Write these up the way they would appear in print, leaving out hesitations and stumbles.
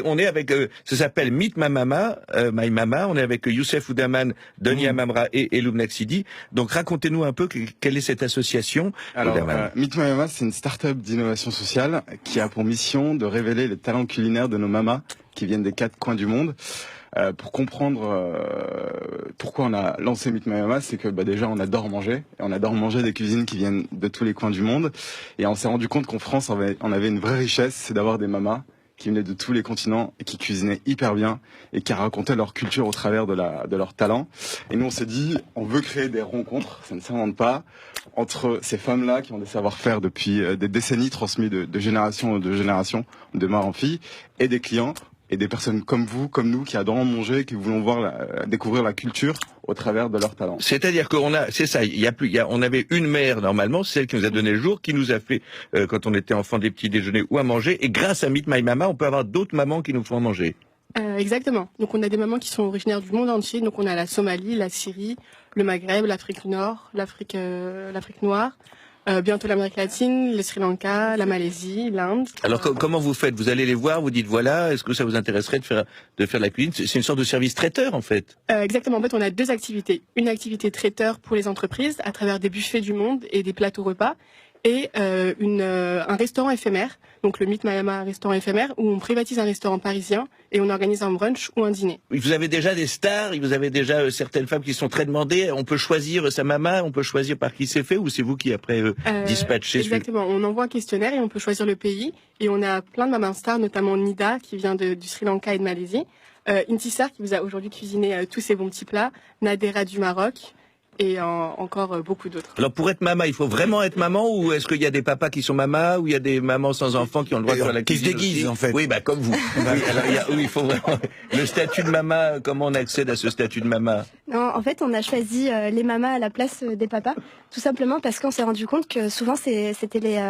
On est avec, ça s'appelle Meet My Mama, My Mama. On est avec Youssef Oudaman, Donia Amamra et Loubna Sidi. Donc racontez-nous un peu quelle est cette association. Alors, Meet My Mama, c'est une start-up d'innovation sociale qui a pour mission de révéler les talents culinaires de nos mamas qui viennent des 4 coins du monde. Pour comprendre pourquoi on a lancé Meet My Mama, c'est que déjà on adore manger, et on adore manger des cuisines qui viennent de tous les coins du monde, et on s'est rendu compte qu'en France on avait une vraie richesse, c'est d'avoir des mamas qui venaient de tous les continents et qui cuisinaient hyper bien et qui racontaient leur culture au travers de leur talent. Et nous on s'est dit, on veut créer des rencontres, ça ne s'invente pas, entre ces femmes-là qui ont des savoir-faire depuis des décennies transmis de génération en génération, de mère en fille, et des clients, et des personnes comme vous, comme nous, qui adorons manger, qui voulons découvrir la culture au travers de leur talent. C'est-à-dire c'est ça, on avait une mère normalement, celle qui nous a donné le jour, qui nous a fait, quand on était enfant, des petits déjeuners ou à manger, et grâce à Meet My Mama, on peut avoir d'autres mamans qui nous font à manger. Exactement. Donc on a des mamans qui sont originaires du monde entier, donc on a la Somalie, la Syrie, le Maghreb, l'Afrique du Nord, l'Afrique noire, bientôt l'Amérique latine, le Sri Lanka, la Malaisie, l'Inde. Alors comment vous faites? Vous allez les voir, vous dites voilà, est-ce que ça vous intéresserait de faire de la cuisine? C'est une sorte de service traiteur en fait. Exactement, en fait on a 2 activités. Une activité traiteur pour les entreprises à travers des buffets du monde et des plateaux repas, et un restaurant éphémère, donc le Meet My Mama restaurant éphémère, où on privatise un restaurant parisien et on organise un brunch ou un dîner. Vous avez déjà des stars, vous avez déjà certaines femmes qui sont très demandées, on peut choisir sa maman, on peut choisir par qui c'est fait, ou c'est vous qui après dispatchez? Exactement, on envoie un questionnaire et on peut choisir le pays, et on a plein de mamans stars, notamment Nida qui vient du Sri Lanka et de Malaisie, Intisar qui vous a aujourd'hui cuisiné tous ces bons petits plats, Nadera du Maroc, et encore beaucoup d'autres. Alors pour être maman, il faut vraiment être maman, ou est-ce qu'il y a des papas qui sont mamas, ou il y a des mamans sans enfants qui ont le droit de faire la cuisine? Qui se déguisent en fait. Oui, comme vous. Oui, alors il faut vraiment le statut de maman. Comment on accède à ce statut de maman? Non, en fait, on a choisi les mamas à la place des papas, tout simplement parce qu'on s'est rendu compte que souvent c'était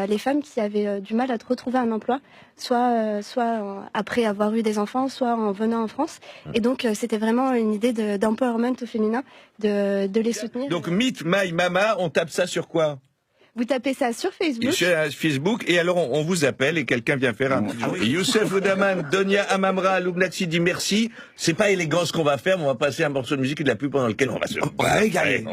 les femmes qui avaient du mal à retrouver un emploi, soit après avoir eu des enfants, soit en venant en France. Et donc c'était vraiment une idée d'empowerment au féminin, de les soutenir. Donc Meet My Mama, on tape ça sur quoi? Vous tapez ça sur Facebook. Sur Facebook, et alors on vous appelle et quelqu'un vient faire un... Youssef Oudaman, Donia Amamra, Loubna Sidi, merci. C'est pas élégant ce qu'on va faire, mais on va passer un morceau de musique et de la pub pendant lequel on va se...